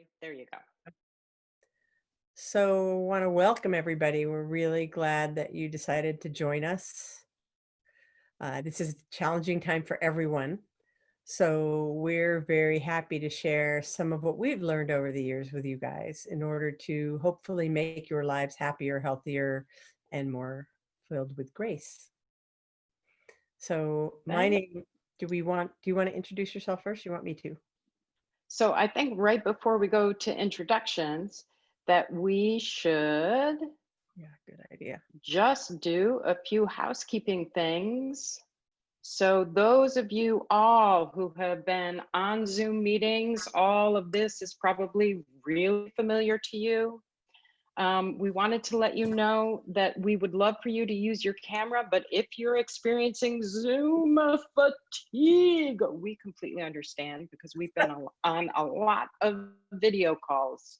Laurie. There you go. So, want to welcome everybody. We're really glad that you decided to join us. This is a challenging time for everyone. So, we're very happy to share some of what we've learned over the years with you guys in order to hopefully make your lives happier, healthier, and more filled with grace. So, my name, do you want to introduce yourself first? You want me to? So I think right before we go to introductions, that we should Yeah, good idea. just do a few housekeeping things. So those of you all who have been on Zoom meetings, all of this is probably really familiar to you. We wanted to let you know that we would love for you to use your camera, but if you're experiencing Zoom fatigue, we completely understand because we've been on a lot of video calls.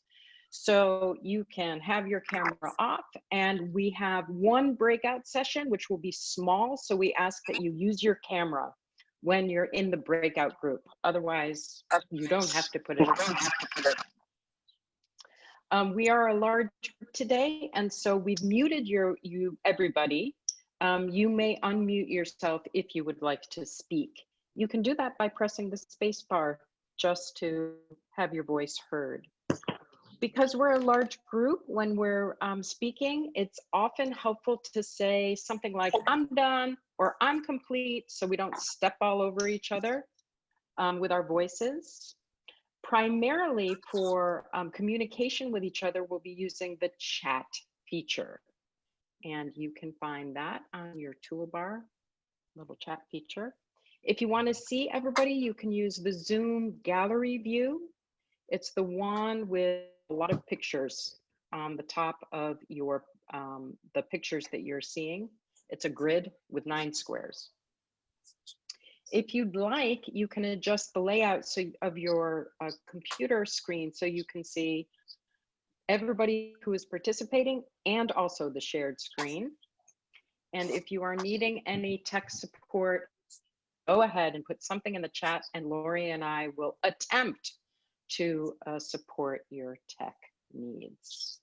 So you can have your camera off, and we have one breakout session, which will be small. So we ask that you use your camera when you're in the breakout group. Otherwise, you don't have to put it on. We are a large group today, and so we've muted everybody. You may unmute yourself if you would like to speak. You can do that by pressing the space bar just to have your voice heard. Because we're a large group, when we're speaking, it's often helpful to say something like, I'm done, or I'm complete, so we don't step all over each other with our voices. Primarily for communication with each other, we'll be using the chat feature. And you can find that on your toolbar, little chat feature. If you want to see everybody, you can use the Zoom gallery view. It's the one with a lot of pictures on the top of your the pictures that you're seeing. It's a grid with 9 squares. If you'd like, you can adjust the layout of your computer screen so you can see everybody who is participating and also the shared screen. And if you are needing any tech support, go ahead and put something in the chat, and Laurie and I will attempt to support your tech needs.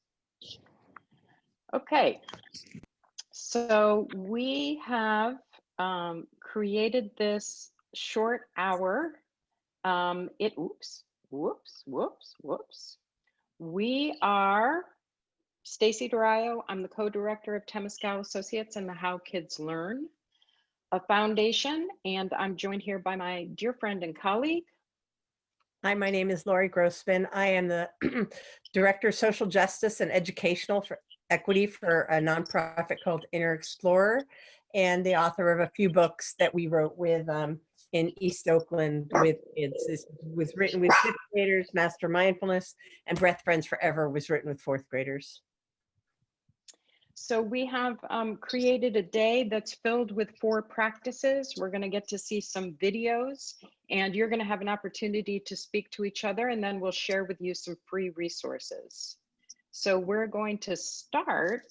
Okay, so we have created this short hour. Whoops. We are Stacey Daraio. I'm the co-director of Temescal Associates and the How Kids Learn, a foundation, and I'm joined here by my dear friend and colleague. Hi, my name is Laurie Grossman. I am the Director of Social Justice and Educational for Equity for a nonprofit called Inner Explorer, and the author of a few books that we wrote with in East Oakland with kids. This was written with 5th graders, Master Mindfulness, and Breath Friends Forever was written with 4th graders. So we have created a day that's filled with 4 practices. We're going to get to see some videos, and you're going to have an opportunity to speak to each other, and then we'll share with you some free resources. So we're going to start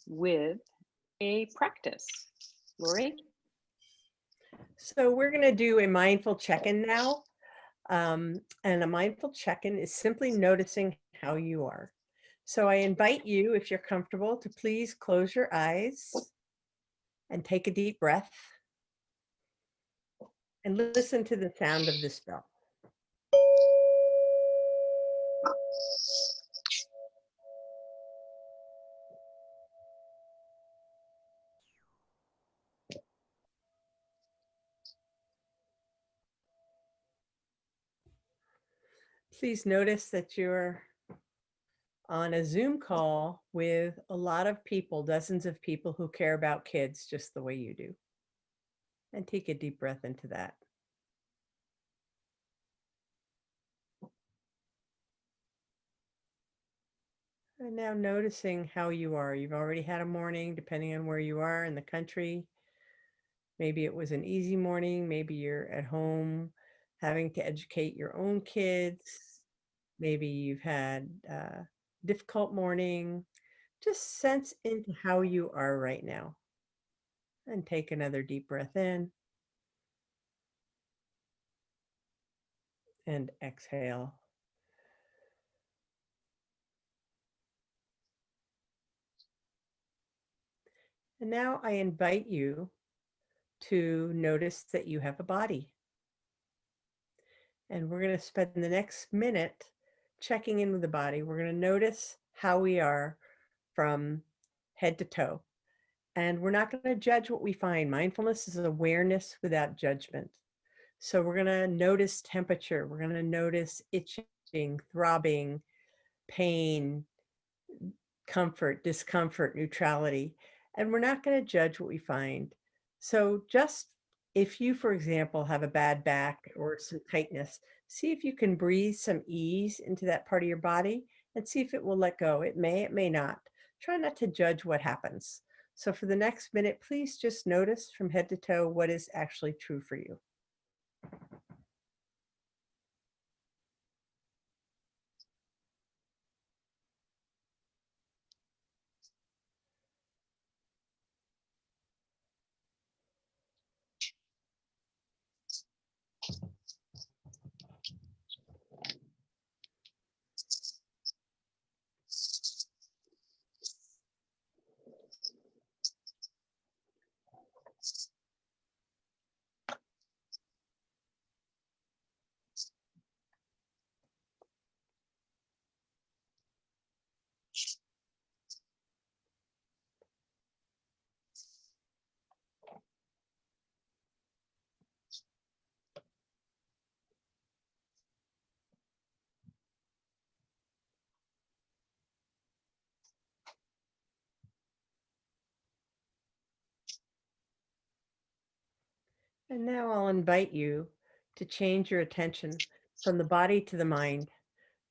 with a practice. Laurie? So we're going to do a mindful check-in now. And a mindful check-in is simply noticing how you are. So I invite you, if you're comfortable, to please close your eyes and take a deep breath and listen to the sound of this bell. Please notice that you're on a Zoom call with a lot of people, dozens of people who care about kids just the way you do. And take a deep breath into that. And now noticing how you are. You've already had a morning, depending on where you are in the country. Maybe it was an easy morning. Maybe you're at home having to educate your own kids. Maybe you've had a difficult morning. Just sense into how you are right now. And take another deep breath in. And exhale. And now I invite you to notice that you have a body. And we're going to spend the next minute checking in with the body. We're going to notice how we are from head to toe. And we're not going to judge what we find. Mindfulness is awareness without judgment. So we're going to notice temperature. We're going to notice itching, throbbing, pain, comfort, discomfort, neutrality. And we're not going to judge what we find. So just if you, for example, have a bad back or some tightness, see if you can breathe some ease into that part of your body and see if it will let go. It may not. Try not to judge what happens. So for the next minute, please just notice from head to toe what is actually true for you. And now I'll invite you to change your attention from the body to the mind,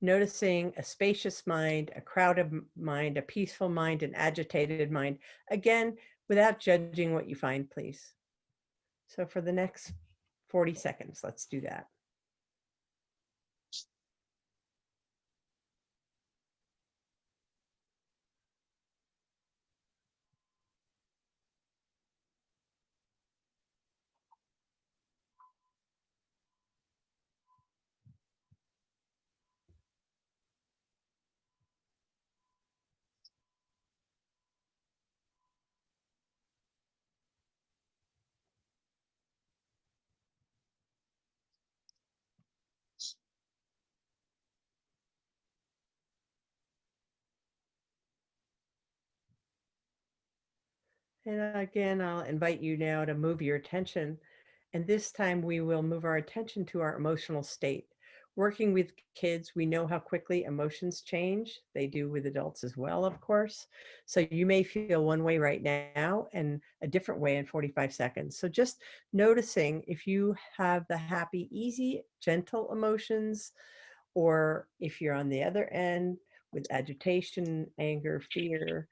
noticing a spacious mind, a crowded mind, a peaceful mind, an agitated mind. Again, without judging what you find, please. So for the next 40 seconds, let's do that. And again, I'll invite you now to move your attention. And this time we will move our attention to our emotional state. Working with kids, we know how quickly emotions change. They do with adults as well, of course. So you may feel one way right now and a different way in 45 seconds. So just noticing if you have the happy, easy, gentle emotions, or if you're on the other end with agitation, anger, fear,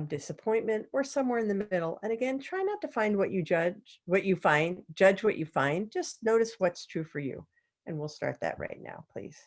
disappointment, or somewhere in the middle. And again, try not to find what you judge, what you find, judge what you find. Just notice what's true for you. And we'll start that right now, please.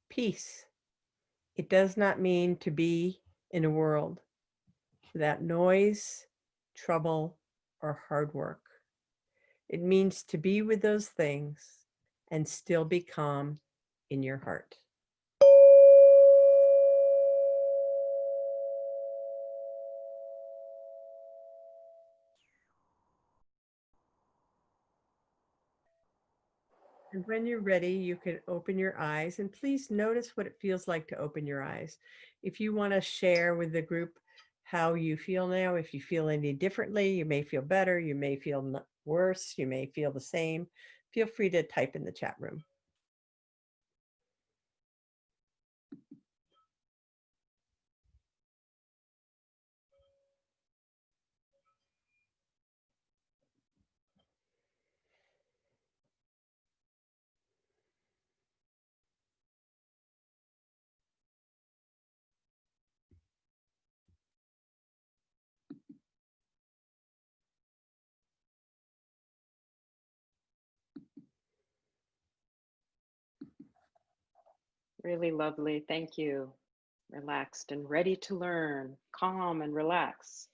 Peace. It does not mean to be in a world without noise, trouble, or hard work. It means to be with those things and still be calm in your heart. And when you're ready, you can open your eyes and please notice what it feels like to open your eyes. If you want to share with the group how you feel now, if you feel any differently, you may feel better, you may feel worse, you may feel the same, feel free to type in the chat room. Really lovely. Thank you. Relaxed and ready to learn. Calm and relaxed.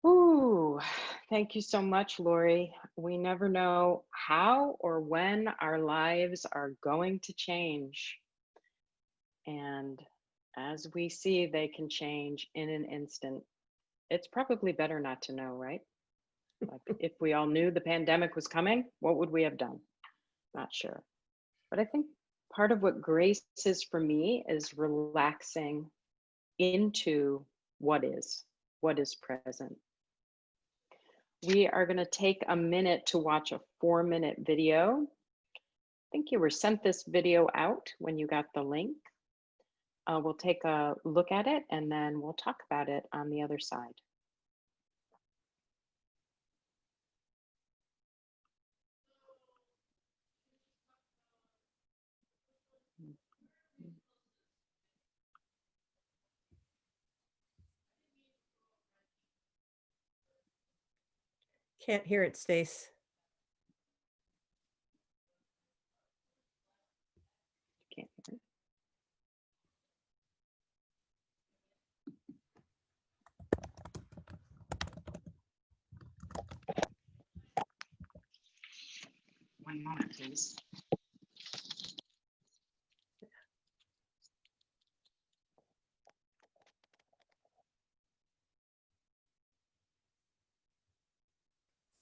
Ooh, thank you so much, Laurie. We never know how or when our lives are going to change. And as we see, they can change in an instant. It's probably better not to know, right? Like if we all knew the pandemic was coming, what would we have done? Not sure. But I think part of what grace is for me is relaxing into what is present. We are going to take a minute to watch a 4-minute video. I think you were sent this video out when you got the link. We'll take a look at it and then we'll talk about it on the other side. Can't hear it, Stace. Can't hear it. One moment, please.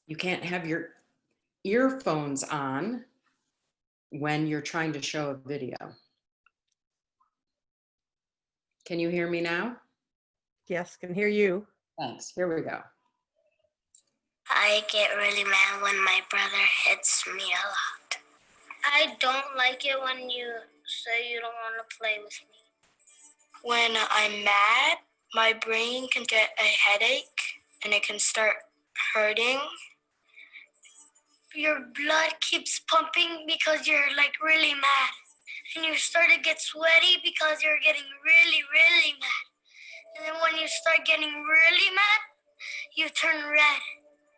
You can't have your earphones on when you're trying to show a video. Can you hear me now? Yes, can hear you. Thanks. Here we go. I get really mad when my brother hits me a lot. I don't like it when you say you don't want to play with me. When I'm mad, my brain can get a headache and it can start hurting. Your blood keeps pumping because you're like really mad. And you start to get sweaty because you're getting really, really mad. And then when you start getting really mad, you turn red.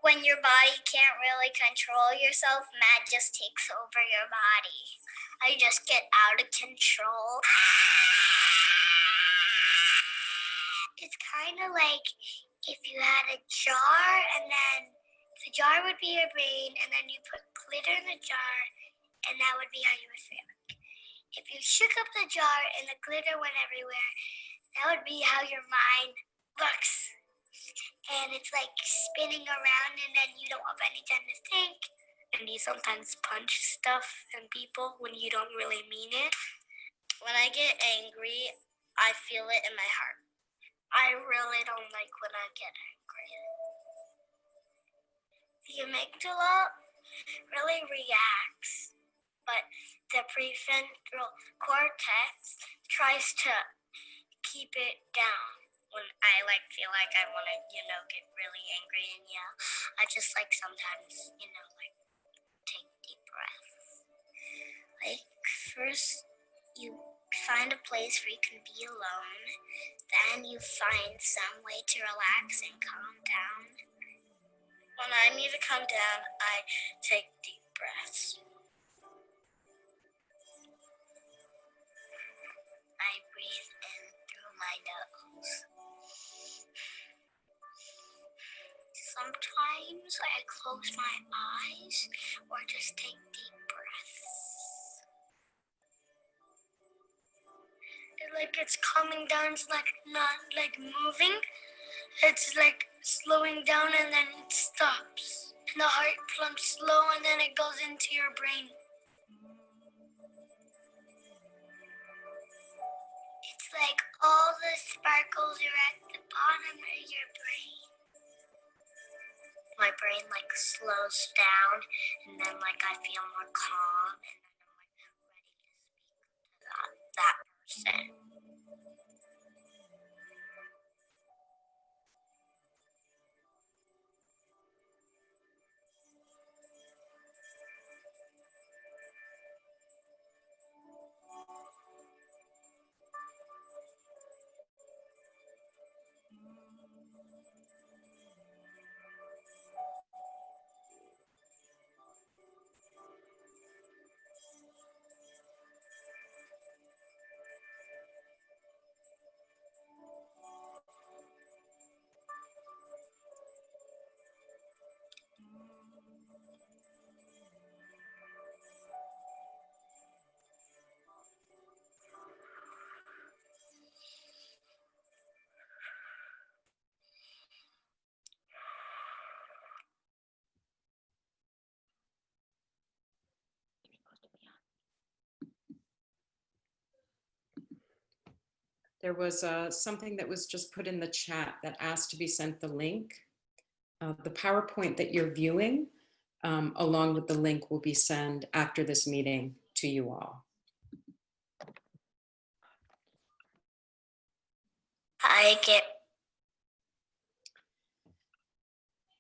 When your body can't really control yourself, mad just takes over your body. I just get out of control. It's kind of like if you had a jar and then the jar would be your brain and then you put glitter in the jar and that would be how you would feel. If you shook up the jar and the glitter went everywhere, that would be how your mind looks. And it's like spinning around and then you don't have any time to think. And you sometimes punch stuff and people when you don't really mean it. When I get angry, I feel it in my heart. I really don't like when I get angry. The amygdala really reacts, but the prefrontal cortex tries to keep it down. When I feel like I want to, get really angry and yell, I just sometimes, take deep breaths. First you find a place where you can be alone, then you find some way to relax and calm down. When I need to calm down, I take deep breaths. I breathe in through my nose. Sometimes I close my eyes or just take deep breaths. It's calming down, it's not moving. It's slowing down and then it stops. And the heart pumps slow and then it goes into your brain. It's like all the sparkles are at the bottom of your brain. My brain slows down and then I feel more calm and then I'm ready to speak to that person. There was something that was just put in the chat that asked to be sent the link. The PowerPoint that you're viewing, along with the link, will be sent after this meeting to you all. I get.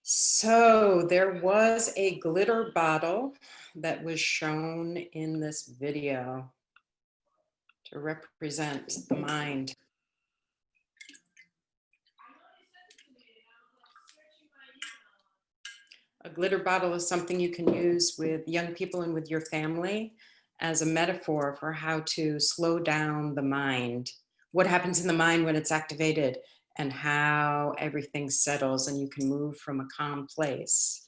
So there was a glitter bottle that was shown in this video to represent the mind. A glitter bottle is something you can use with young people and with your family as a metaphor for how to slow down the mind. What happens in the mind when it's activated and how everything settles and you can move from a calm place.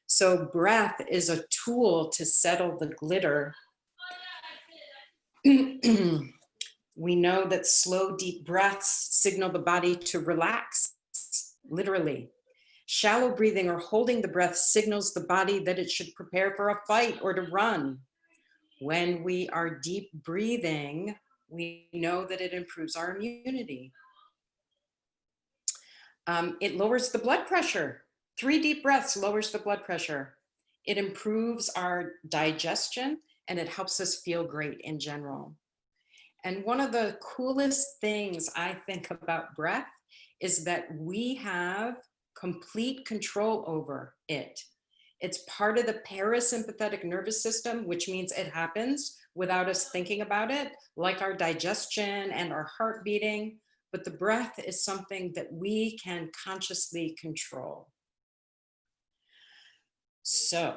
So breath is a tool to settle the glitter. We know that slow, deep breaths signal the body to relax, literally. Shallow breathing or holding the breath signals the body that it should prepare for a fight or to run. When we are deep breathing, we know that it improves our immunity. It lowers the blood pressure. 3 deep breaths lowers the blood pressure. It improves our digestion and it helps us feel great in general. And one of the coolest things I think about breath is that we have complete control over it. It's part of the parasympathetic nervous system, which means it happens without us thinking about it, like our digestion and our heart beating. But the breath is something that we can consciously control. So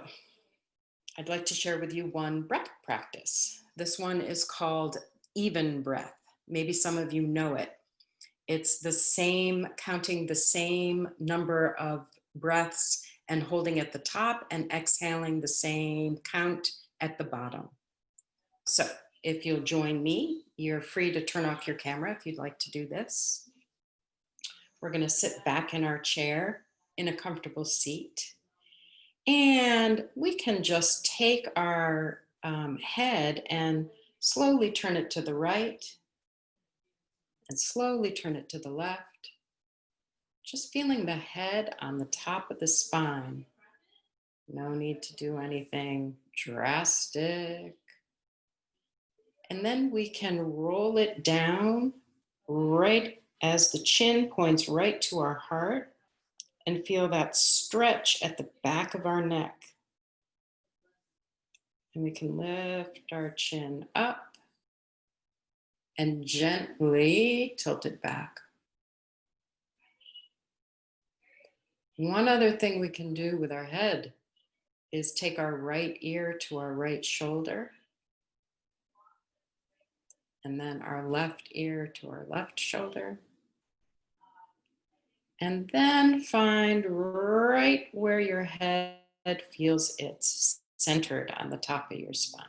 I'd like to share with you one breath practice. This one is called even breath. Maybe some of you know it. It's the same, counting the same number of breaths and holding at the top and exhaling the same count at the bottom. So if you'll join me, you're free to turn off your camera if you'd like to do this. We're going to sit back in our chair in a comfortable seat. And we can just take our head and slowly turn it to the right and slowly turn it to the left. Just feeling the head on the top of the spine. No need to do anything drastic. And then we can roll it down right as the chin points right to our heart and feel that stretch at the back of our neck. And we can lift our chin up and gently tilt it back. One other thing we can do with our head is take our right ear to our right shoulder, and then our left ear to our left shoulder. And then find right where your head feels it's centered on the top of your spine.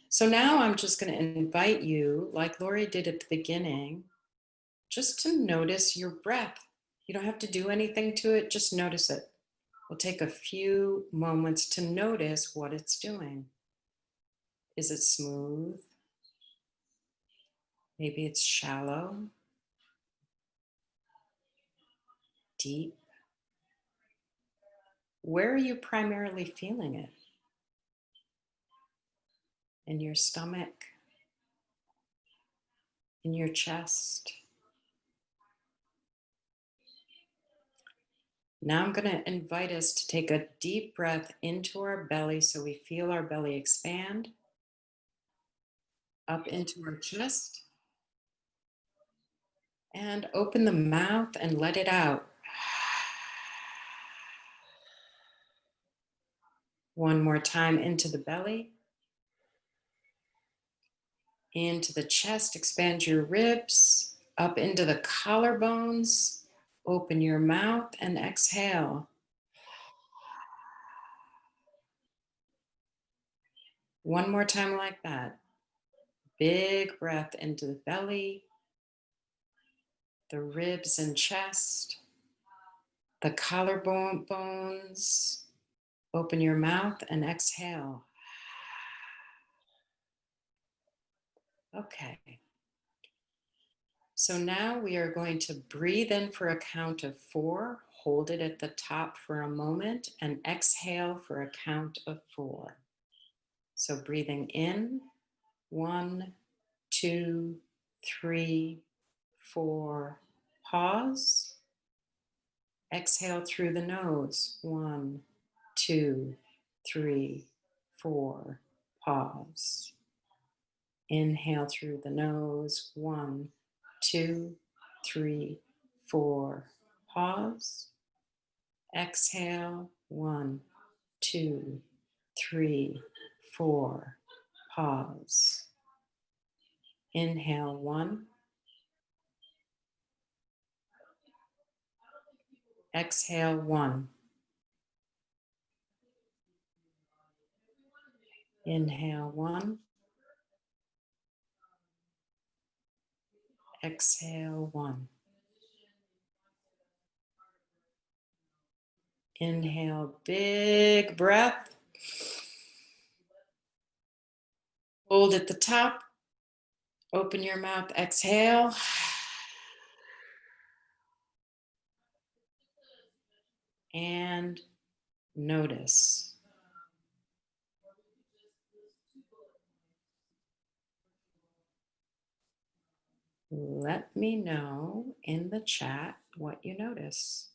So now I'm just going to invite you, like Laurie did at the beginning, just to notice your breath. You don't have to do anything to it, just notice it. We'll take a few moments to notice what it's doing. Is it smooth? Maybe it's shallow, deep. Where are you primarily feeling it? In your stomach? In your chest? Now I'm going to invite us to take a deep breath into our belly so we feel our belly expand, up into our chest, and open the mouth and let it out. One more time into the belly, into the chest, expand your ribs, up into the collarbones, open your mouth and exhale. One more time like that. Big breath into the belly, the ribs and chest, the collarbones. Open your mouth and exhale. Okay. So now we are going to breathe in for a count of 4, hold it at the top for a moment, and exhale for a count of 4. So breathing in, 1, 2, 3, 4, pause. Exhale through the nose, 1, 2, 3, 4, pause. Inhale through the nose, 1, 2, 3, 4, pause. Exhale, 1, 2, 3, 4, pause. Inhale, 1. Exhale, 1. Inhale, 1. Exhale, 1. Inhale, big breath. Hold at the top. Open your mouth, exhale. And notice. Let me know in the chat what you notice.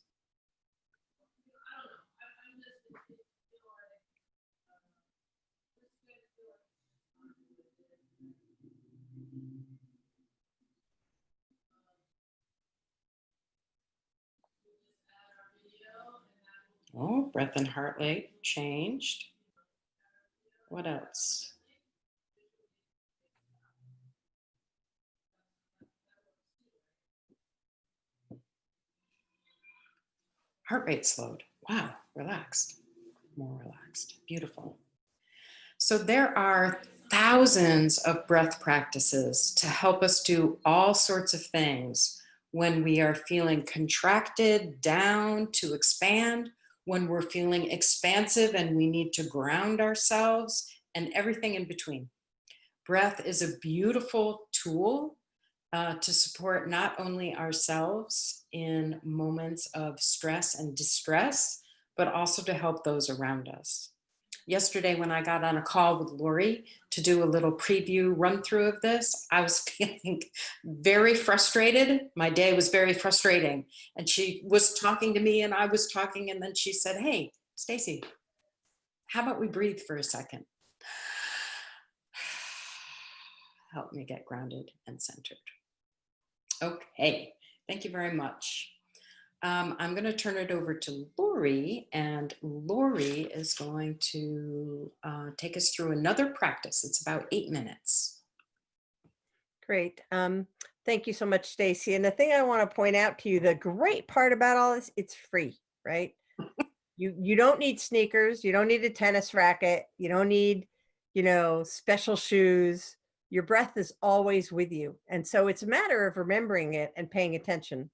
Oh, breath and heart rate changed. What else? Heart rate slowed. Wow, relaxed. More relaxed. Beautiful. So there are thousands of breath practices to help us do all sorts of things when we are feeling contracted down to expand, when we're feeling expansive and we need to ground ourselves, and everything in between. Breath is a beautiful tool to support not only ourselves in moments of stress and distress, but also to help those around us. Yesterday, when I got on a call with Laurie to do a little preview run through of this, I was feeling very frustrated. My day was very frustrating. And she was talking to me and I was talking, and then she said, "Hey, Stacey, how about we breathe for a second?" Help me get grounded and centered. Okay, thank you very much. I'm going to turn it over to Laurie, and Laurie is going to take us through another practice. It's about 8 minutes. Great. Thank you so much, Stacey. And the thing I want to point out to you, the great part about all this, it's free, right? You don't need sneakers. You don't need a tennis racket. You don't need, special shoes. Your breath is always with you. And so it's a matter of remembering it and paying attention.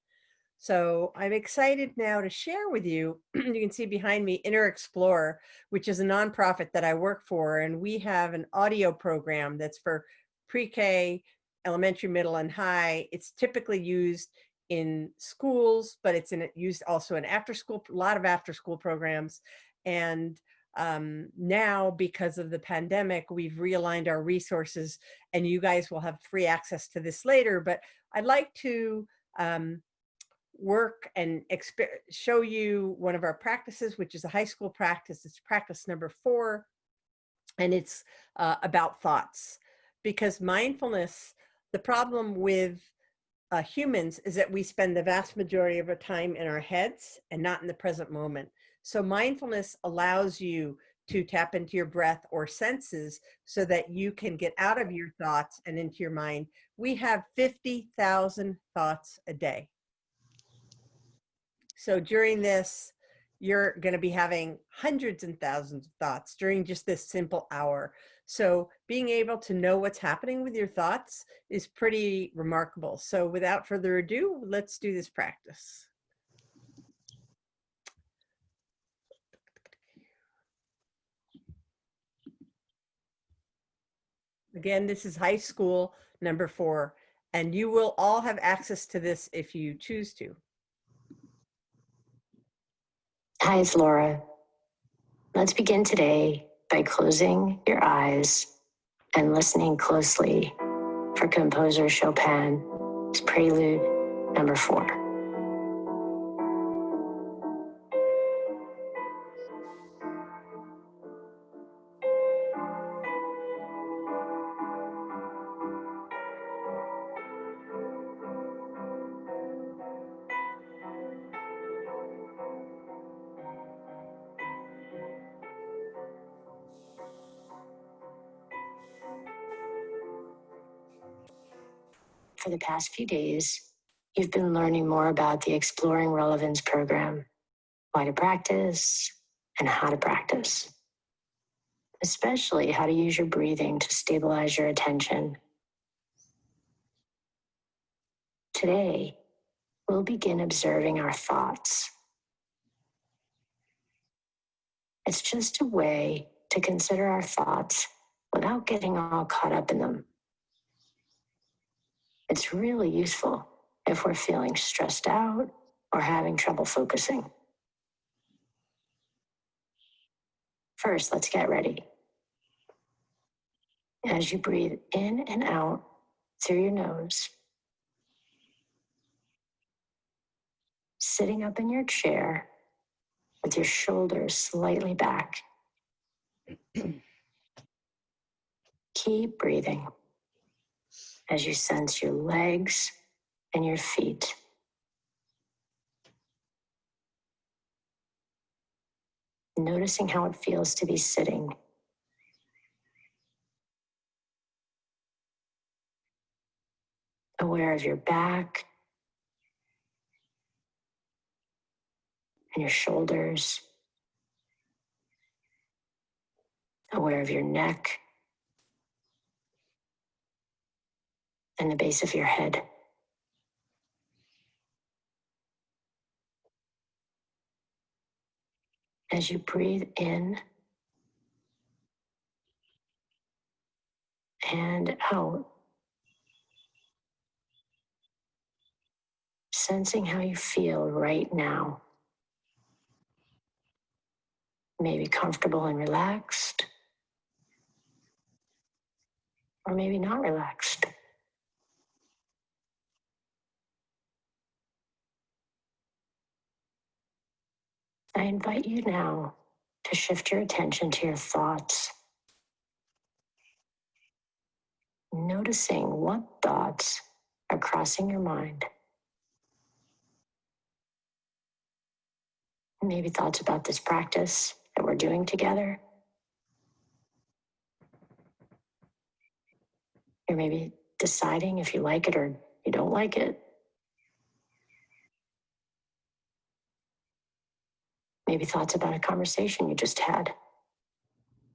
So I'm excited now to share with you, you can see behind me, Inner Explorer, which is a nonprofit that I work for. And we have an audio program that's for pre-K, elementary, middle, and high. It's typically used in schools, but it's used also in after school, a lot of after school programs. And now, because of the pandemic, we've realigned our resources, and you guys will have free access to this later. But I'd like to work and show you one of our practices, which is a high school practice. It's practice number 4, and it's about thoughts. Because mindfulness, the problem with humans is that we spend the vast majority of our time in our heads and not in the present moment. So mindfulness allows you to tap into your breath or senses so that you can get out of your thoughts and into your mind. We have 50,000 thoughts a day. So during this, you're going to be having hundreds and thousands of thoughts during just this simple hour. So being able to know what's happening with your thoughts is pretty remarkable. So without further ado, let's do this practice. Again, this is high school number 4. And you will all have access to this if you choose to. Hi, it's Laura. Let's begin today by closing your eyes and listening closely for composer Chopin's Prelude number 4. For the past few days, you've been learning more about the Exploring Relevance program, why to practice and how to practice, especially how to use your breathing to stabilize your attention. Today, we'll begin observing our thoughts. It's just a way to consider our thoughts without getting all caught up in them. It's really useful if we're feeling stressed out or having trouble focusing. First, let's get ready. As you breathe in and out through your nose, sitting up in your chair with your shoulders slightly back, keep breathing as you sense your legs and your feet. Noticing how it feels to be sitting. Aware of your back and your shoulders. Aware of your neck and the base of your head. As you breathe in and out, sensing how you feel right now. Maybe comfortable and relaxed, or maybe not relaxed. I invite you now to shift your attention to your thoughts, noticing what thoughts are crossing your mind. Maybe thoughts about this practice that we're doing together. You're maybe deciding if you like it or you don't like it. Maybe thoughts about a conversation you just had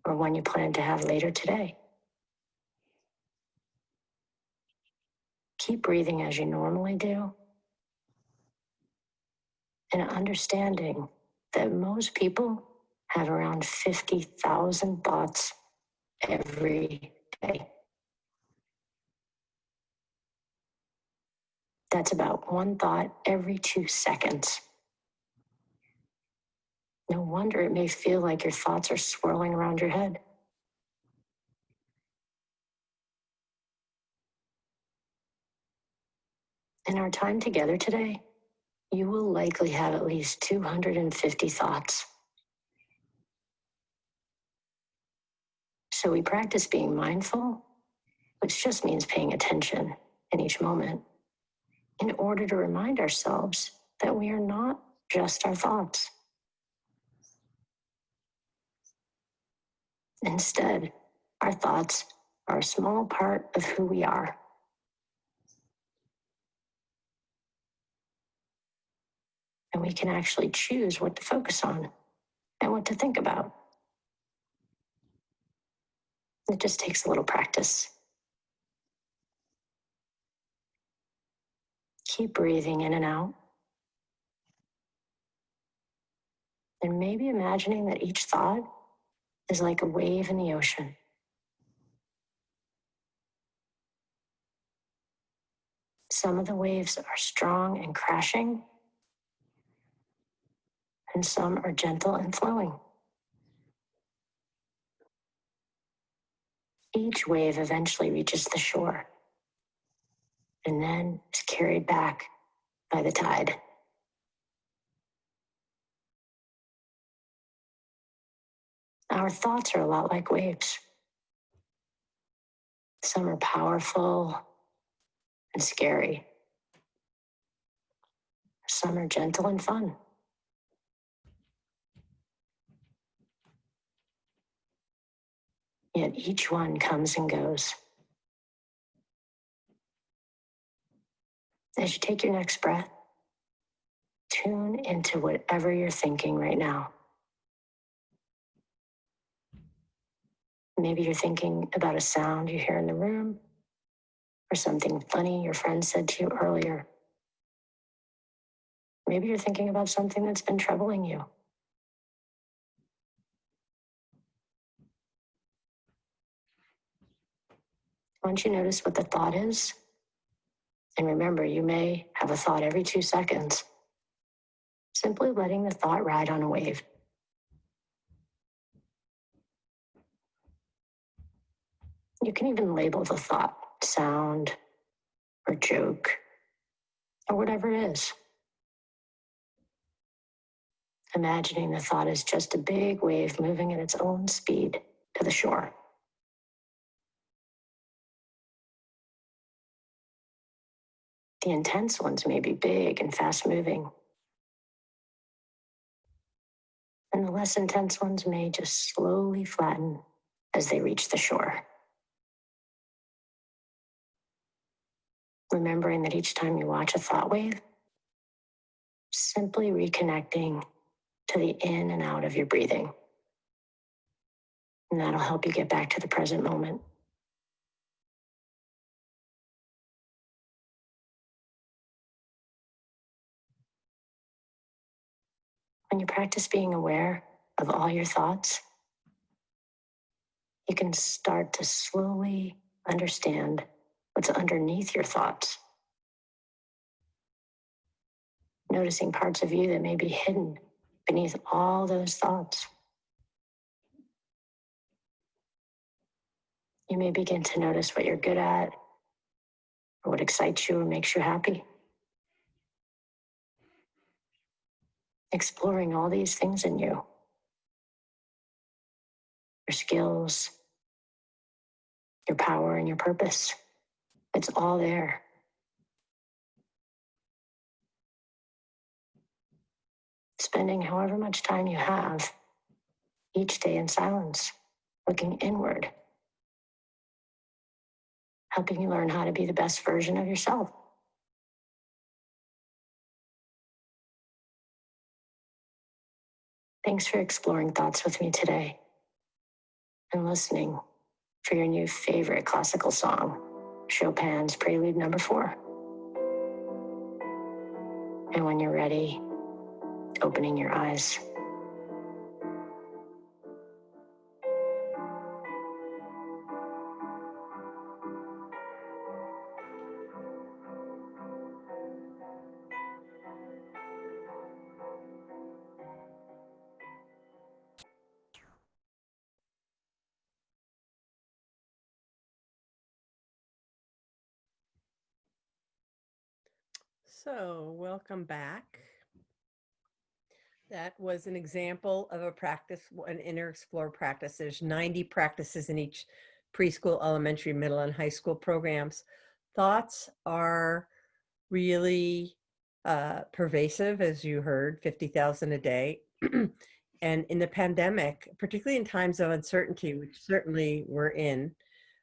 or one you plan to have later today. Keep breathing as you normally do and understanding that most people have around 50,000 thoughts every day. That's about one thought every 2 seconds. No wonder it may feel like your thoughts are swirling around your head. In our time together today, you will likely have at least 250 thoughts. So we practice being mindful, which just means paying attention in each moment, in order to remind ourselves that we are not just our thoughts. Instead, our thoughts are a small part of who we are. And we can actually choose what to focus on and what to think about. It just takes a little practice. Keep breathing in and out. And maybe imagining that each thought is like a wave in the ocean. Some of the waves are strong and crashing, and some are gentle and flowing. Each wave eventually reaches the shore and then is carried back by the tide. Our thoughts are a lot like waves. Some are powerful and scary. Some are gentle and fun. Yet each one comes and goes. As you take your next breath, tune into whatever you're thinking right now. Maybe you're thinking about a sound you hear in the room, or something funny your friend said to you earlier. Maybe you're thinking about something that's been troubling you. Once you notice what the thought is, and remember, you may have a thought every 2 seconds, simply letting the thought ride on a wave. You can even label the thought, sound, or joke, or whatever it is. Imagining the thought is just a big wave moving at its own speed to the shore. The intense ones may be big and fast moving, and the less intense ones may just slowly flatten as they reach the shore. Remembering that each time you watch a thought wave, simply reconnecting to the in and out of your breathing. And that'll help you get back to the present moment. When you practice being aware of all your thoughts, you can start to slowly understand what's underneath your thoughts. Noticing parts of you that may be hidden beneath all those thoughts. You may begin to notice what you're good at, or what excites you or makes you happy. Exploring all these things in you. Your skills, your power, and your purpose. It's all there. Spending however much time you have each day in silence, looking inward, helping you learn how to be the best version of yourself. Thanks for exploring thoughts with me today and listening for your new favorite classical song, Chopin's Prelude No. 4. And when you're ready, opening your eyes. So, welcome back. That was an example of a practice, an inner explore practice. There's 90 practices in each preschool, elementary, middle, and high school programs. Thoughts are really pervasive, as you heard, 50,000 a day. And in the pandemic, particularly in times of uncertainty, which certainly we're in,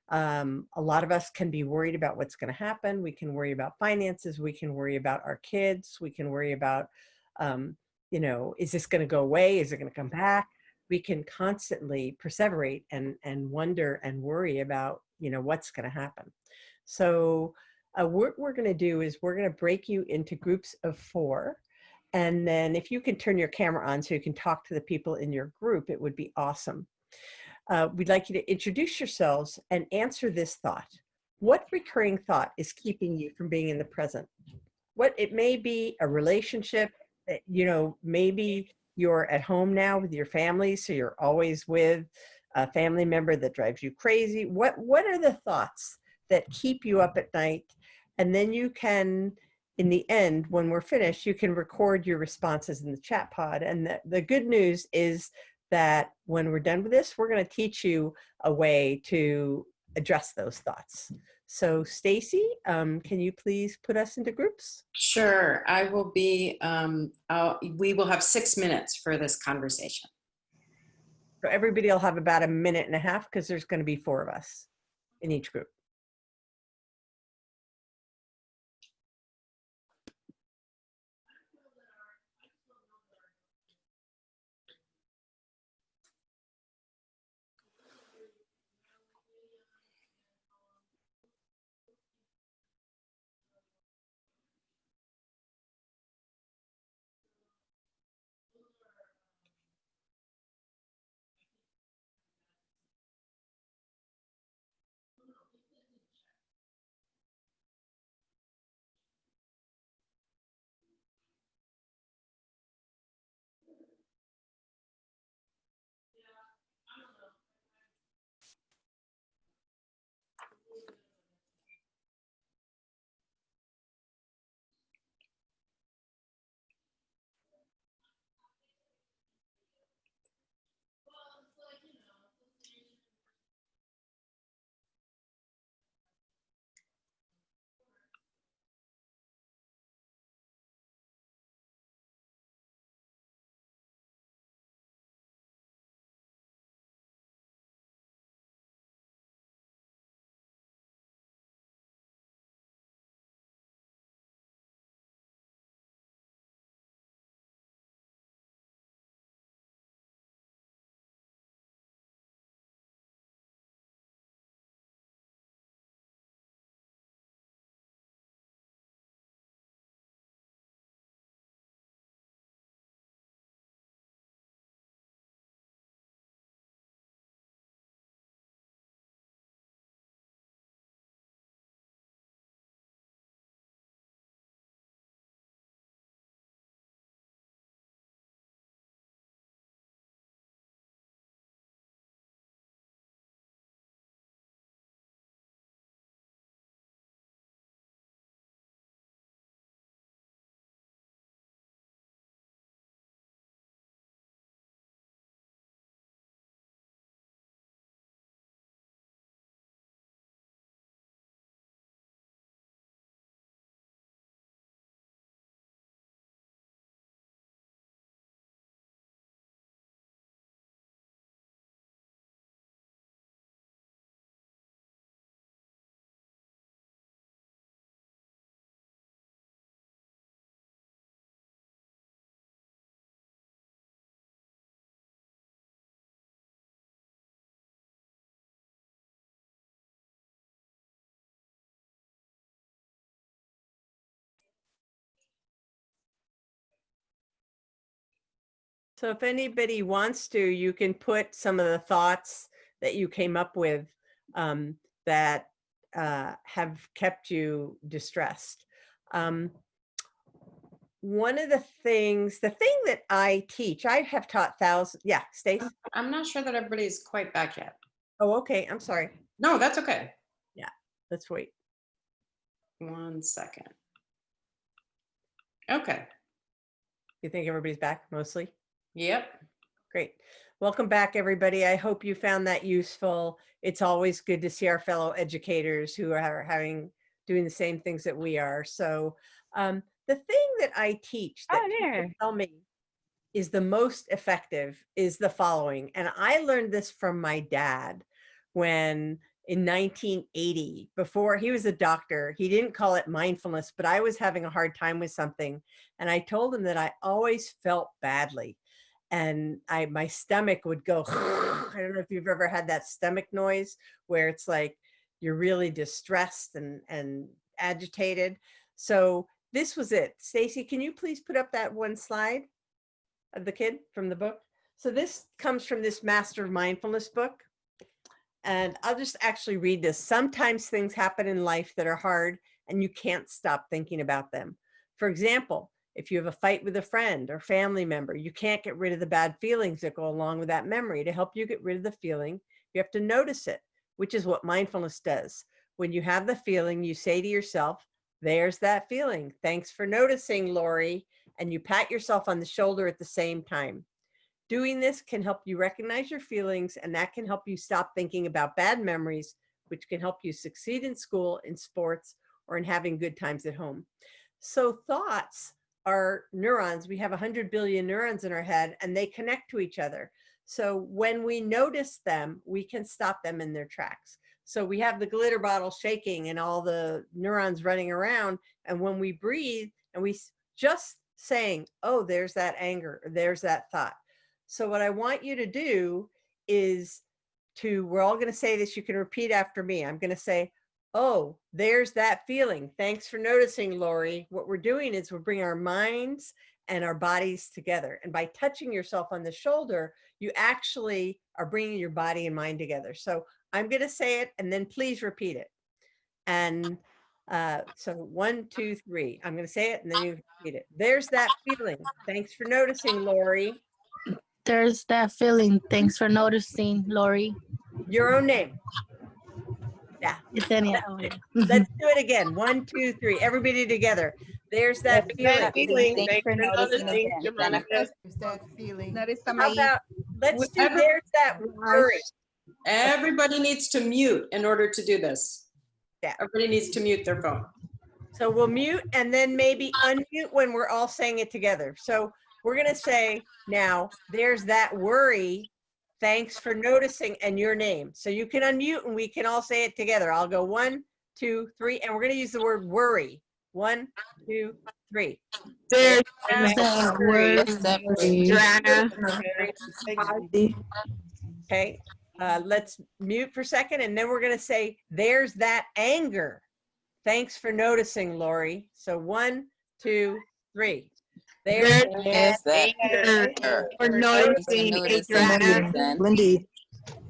a lot of us can be worried about what's going to happen. We can worry about finances. We can worry about our kids. We can worry about, is this going to go away? Is it going to come back? We can constantly perseverate and wonder and worry about, what's going to happen. So what we're going to do is we're going to break you into groups of 4. And then if you can turn your camera on so you can talk to the people in your group, it would be awesome. We'd like you to introduce yourselves and answer this thought. what recurring thought is keeping you from being in the present? What it may be a relationship, maybe you're at home now with your family, so you're always with a family member that drives you crazy. What are the thoughts that keep you up at night? And then you can, in the end, when we're finished, you can record your responses in the chat pod. And the good news is that when we're done with this, we're going to teach you a way to address those thoughts. So Stacey, can you please put us into groups? Sure, I will be, we will have 6 minutes for this conversation. So everybody will have about 1.5 minutes because there's going to be 4 of us in each group. So if anybody wants to, you can put some of the thoughts that you came up with that have kept you distressed. One of the thing that I teach, I have taught thousands. Yeah, Stacey? I'm not sure that everybody's quite back yet. Oh, okay. I'm sorry. No, that's okay. Yeah, let's wait. 1 second. Okay. You think everybody's back mostly? Yep. Great. Welcome back, everybody. I hope you found that useful. It's always good to see our fellow educators who are doing the same things that we are. So the thing that I teach that people tell me is the most effective is the following. And I learned this from my dad when in 1980, before he was a doctor, he didn't call it mindfulness, but I was having a hard time with something. And I told him that I always felt badly. And my stomach would go, I don't know if you've ever had that stomach noise where it's like you're really distressed and agitated. So this was it. Stacey, can you please put up that one slide of the kid from the book? So this comes from this Master of Mindfulness book. And I'll just actually read this. Sometimes things happen in life that are hard and you can't stop thinking about them. For example, if you have a fight with a friend or family member, you can't get rid of the bad feelings that go along with that memory. To help you get rid of the feeling, you have to notice it, which is what mindfulness does. When you have the feeling, you say to yourself, there's that feeling. Thanks for noticing, Laurie. And you pat yourself on the shoulder at the same time. Doing this can help you recognize your feelings, and that can help you stop thinking about bad memories, which can help you succeed in school, in sports, or in having good times at home. So thoughts are neurons. We have 100 billion neurons in our head, and they connect to each other. So when we notice them, we can stop them in their tracks. So we have the glitter bottle shaking and all the neurons running around. And when we breathe and we just saying, oh, there's that anger, or there's that thought. So what I want you to do is we're all going to say this. You can repeat after me. I'm going to say, oh, there's that feeling. Thanks for noticing, Laurie. What we're doing is we're bringing our minds and our bodies together. And by touching yourself on the shoulder, you actually are bringing your body and mind together. So I'm going to say it, and then please repeat it. And so 1, 2, 3. I'm going to say it, and then you repeat it. There's that feeling. Thanks for noticing, Laurie. There's that feeling. Thanks for noticing, Laurie. Your own name. Yeah. Yesenia. Let's do it again. 1, 2, 3. Everybody together. There's that feeling. Thanks for noticing again. There's that feeling. How about, let's do there's that worry. Everybody needs to mute in order to do this. Yeah. Everybody needs to mute their phone. So we'll mute and then maybe unmute when we're all saying it together. So we're going to say now, there's that worry. Thanks for noticing, and your name. So you can unmute and we can all say it together. I'll go 1, 2, 3, and we're going to use the word worry. 1, 2, 3. There's that worry. Okay, let's mute for a second, and then we're going to say, there's that anger. Thanks for noticing, Laurie. So 1, 2, 3. There's that anger. For noticing, Lindy.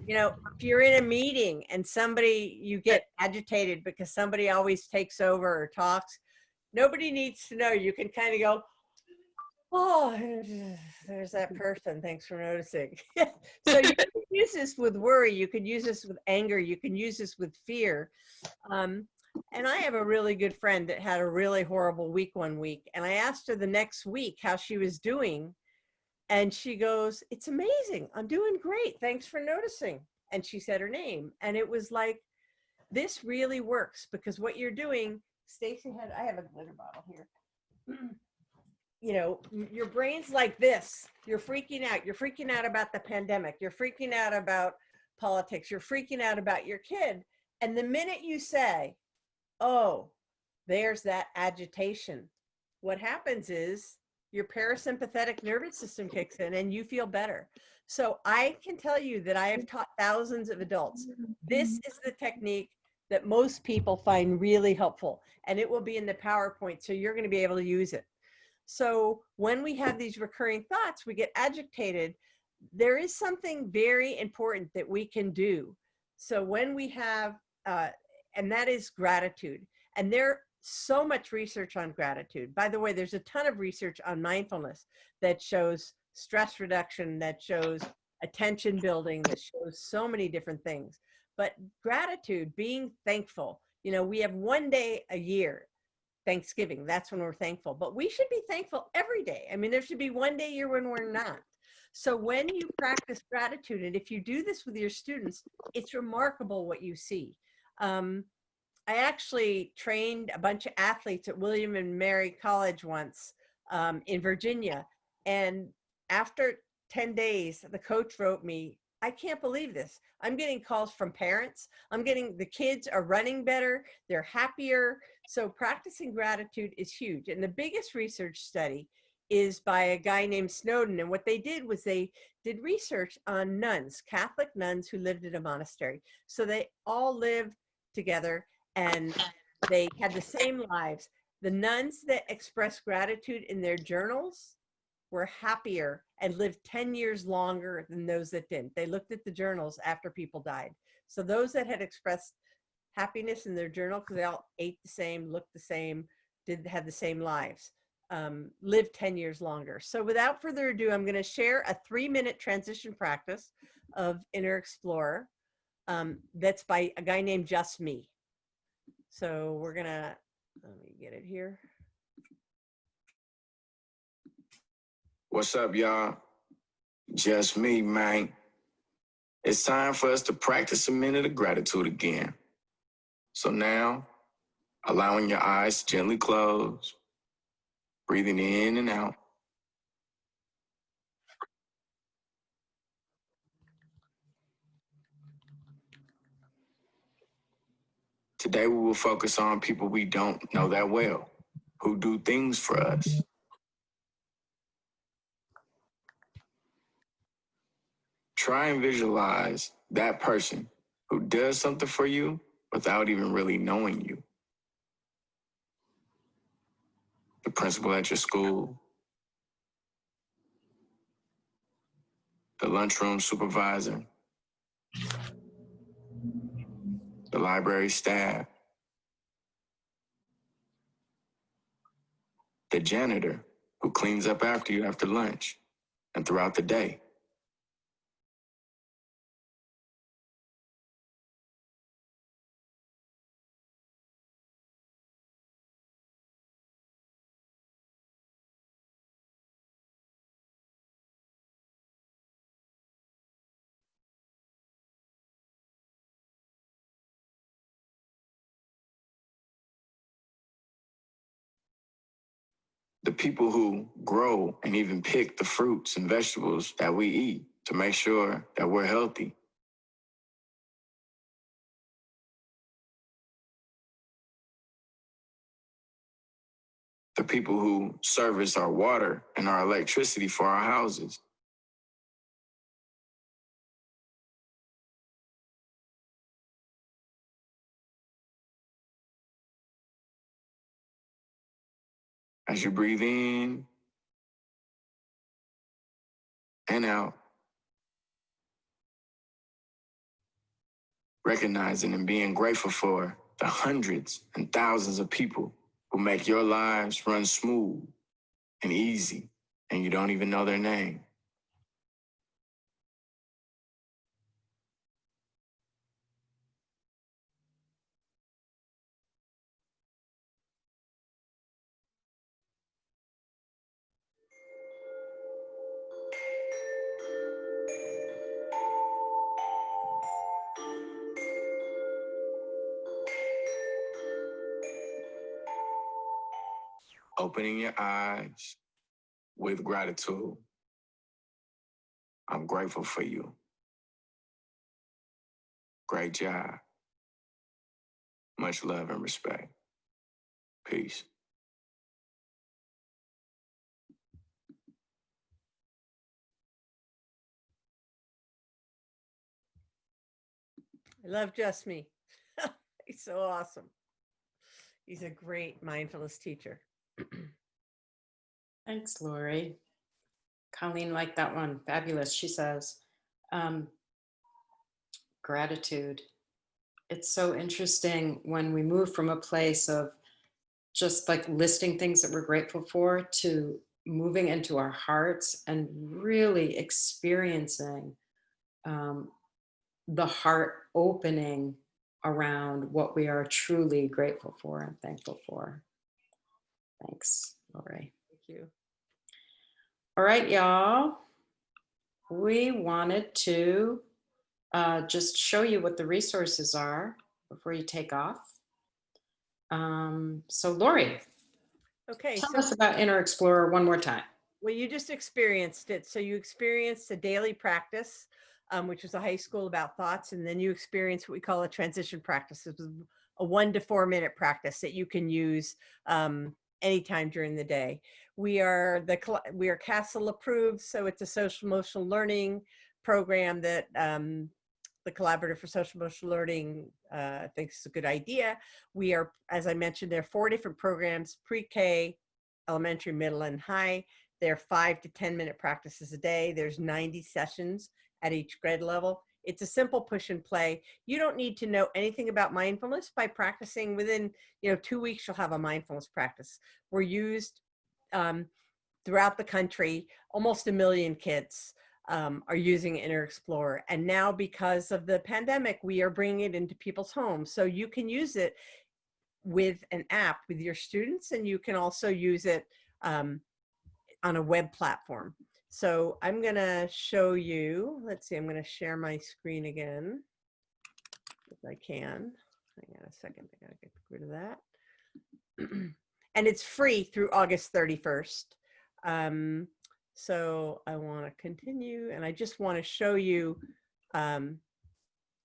You know, if you're in a meeting and you get agitated because somebody always takes over or talks, nobody needs to know. You can kind of go, oh, there's that person. Thanks for noticing. So you can use this with worry. You can use this with anger. You can use this with fear. And I have a really good friend that had a really horrible week one week. And I asked her the next week how she was doing. And she goes, it's amazing. I'm doing great. Thanks for noticing. And she said her name. And it was like, this really works, because what you're doing, Stacey I have a glitter bottle here. You know, your brain's like this. You're freaking out. You're freaking out about the pandemic. You're freaking out about politics. You're freaking out about your kid. And the minute you say, oh, there's that agitation, what happens is your parasympathetic nervous system kicks in and you feel better. So I can tell you that I have taught thousands of adults. This is the technique that most people find really helpful, and it will be in the PowerPoint, so you're going to be able to use it. So when we have these recurring thoughts, we get agitated. There is something very important that we can do. So when we have, and that is gratitude. And there's so much research on gratitude. By the way, there's a ton of research on mindfulness that shows stress reduction, that shows attention building, that shows so many different things. But gratitude, being thankful, you know, we have one day a year, Thanksgiving, that's when we're thankful, but we should be thankful every day. I mean, there should be one day a year when we're not. So when you practice gratitude, and if you do this with your students, it's remarkable what you see. I actually trained a bunch of athletes at William and Mary College once in Virginia. And after 10 days, the coach wrote me, I can't believe this. I'm getting calls from parents. The kids are running better. They're happier. So practicing gratitude is huge. And the biggest research study is by a guy named Snowden. And what they did was they did research on nuns, Catholic nuns who lived in a monastery. So they all lived together and they had the same lives. The nuns that expressed gratitude in their journals were happier and lived 10 years longer than those that didn't. They looked at the journals after people died. So those that had expressed happiness in their journal, because they all ate the same, looked the same, had the same lives, lived 10 years longer. So without further ado, I'm going to share a 3-minute transition practice of Inner Explorer that's by a guy named Just Me. So we're going to, let me get it here. What's up, y'all? Just me, man. It's time for us to practice a minute of gratitude again. So now, allowing your eyes to gently close, breathing in and out. Today we will focus on people we don't know that well, who do things for us. Try and visualize that person who does something for you without even really knowing you. The principal at your school, the lunchroom supervisor, the library staff, the janitor who cleans up after you after lunch and throughout the day. The people who grow and even pick the fruits and vegetables that we eat to make sure that we're healthy. The people who service our water and our electricity for our houses. As you breathe in and out, recognizing and being grateful for the hundreds and thousands of people who make your lives run smooth and easy, and you don't even know their name. Opening your eyes with gratitude. I'm grateful for you. Great job. Much love and respect. Peace. I love Just Me. He's so awesome. He's a great mindfulness teacher. Thanks, Laurie. Colleen liked that one. Fabulous. She says, gratitude. It's so interesting when we move from a place of just like listing things that we're grateful for to moving into our hearts and really experiencing the heart opening around what we are truly grateful for and thankful for. Thanks, Laurie. Thank you. All right, y'all. We wanted to just show you what the resources are before you take off. So Laurie, Okay, tell us about Inner Explorer one more time. Well, you just experienced it. So you experienced a daily practice, which was a high school about thoughts. And then you experienced what we call a transition practice. It was a 1 to 4 minute practice that you can use anytime during the day. We are CASEL approved. So it's a social emotional learning program that the Collaborative for Social Emotional Learning thinks is a good idea. We are, as I mentioned, there are 4 different programs: pre-K, elementary, middle, and high. They're 5 to 10 minute practices a day. There's 90 sessions at each grade level. It's a simple push and play. You don't need to know anything about mindfulness. By practicing within 2 weeks, you'll have a mindfulness practice. We're used throughout the country. Almost 1 million kids are using Inner Explorer. And now because of the pandemic, we are bringing it into people's homes. So you can use it with an app with your students, and you can also use it on a web platform. So I'm going to show you, let's see, I'm going to share my screen again if I can. Hang on a second, I got to get rid of that. And it's free through August 31st. So I want to continue, and I just want to show you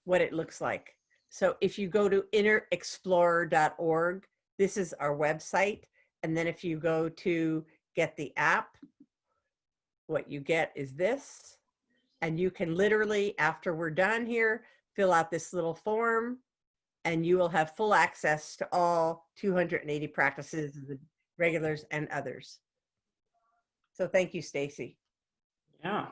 what it looks like. So if you go to innerexplorer.org, this is our website. And then if you go to get the app, what you get is this. And you can literally, after we're done here, fill out this little form, and you will have full access to all 280 practices, the regulars and others. So thank you, Stacey. Yeah.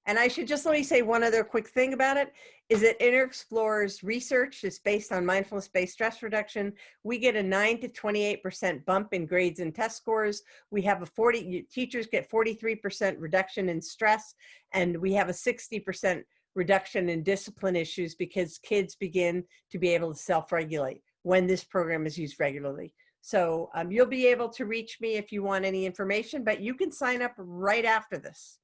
And I should just let me say one other quick thing about it, is that Inner Explorer's research is based on mindfulness-based stress reduction. We get a 9 to 28% bump in grades and test scores. We have teachers get 43% reduction in stress, and we have a 60% reduction in discipline issues because kids begin to be able to self-regulate when this program is used regularly. So you'll be able to reach me if you want any information, but you can sign up right after this.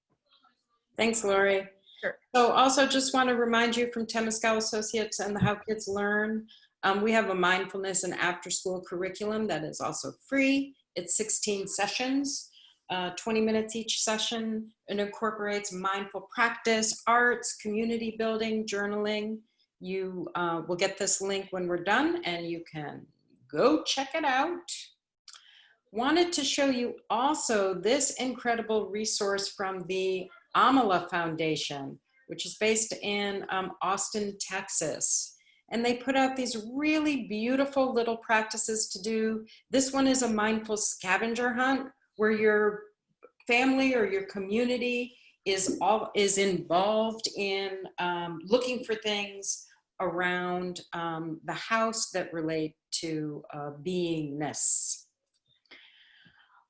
Thanks, Laurie. Sure. So also just want to remind you from Temescal Associates and the How Kids Learn, we have a mindfulness and after school curriculum that is also free. It's 16 sessions, 20 minutes each session, and incorporates mindful practice, arts, community building, journaling. You will get this link when we're done, and you can go check it out. Wanted to show you also this incredible resource from the Amala Foundation, which is based in Austin, Texas. And they put out these really beautiful little practices to do. This one is a mindful scavenger hunt where your family or your community is involved in looking for things around the house that relate to beingness.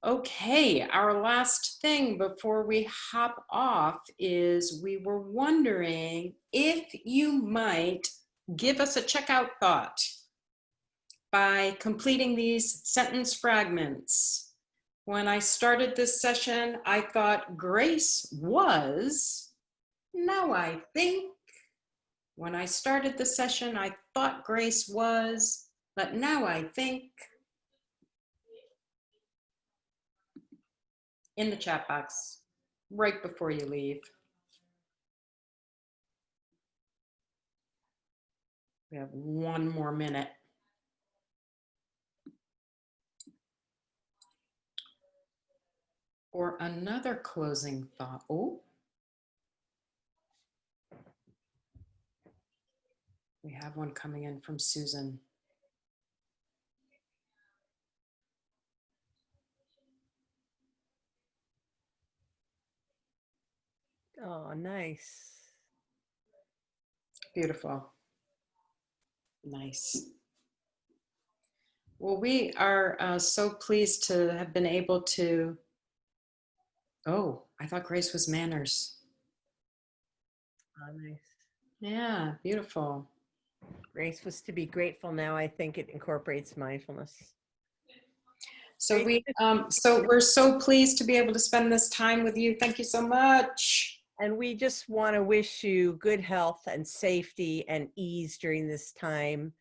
Okay, our last thing before we hop off is we were wondering if you might give us a checkout thought by completing these sentence fragments. When I started this session, I thought grace was, now I think. When I started the session, I thought grace was, but now I think. In the chat box, right before you leave. We have 1 more minute. Or another closing thought. Oh. We have one coming in from Susan. Oh, nice. Beautiful. Nice. Well, we are so pleased to have been able to, oh, I thought grace was manners. Oh, nice. Yeah, beautiful. Grace was to be grateful. Now I think it incorporates mindfulness. So we're so pleased to be able to spend this time with you. Thank you so much. And we just want to wish you good health and safety and ease during this time.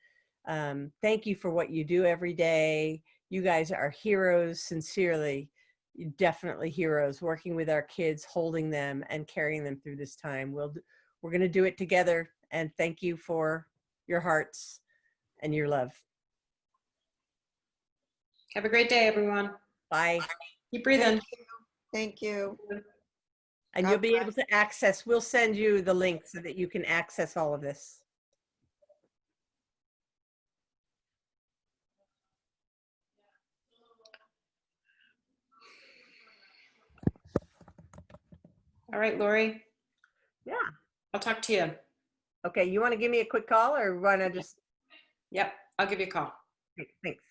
Thank you for what you do every day. You guys are heroes, sincerely. You're definitely heroes, working with our kids, holding them and carrying them through this time. We're going to do it together. And thank you for your hearts and your love. Have a great day, everyone. Bye. Keep breathing. Thank you. And you'll be able to access, we'll send you the link so that you can access all of this. All right, Laurie. Yeah. I'll talk to you. Okay, you want to give me a quick call or want to just? Yep, I'll give you a call. Okay, thanks.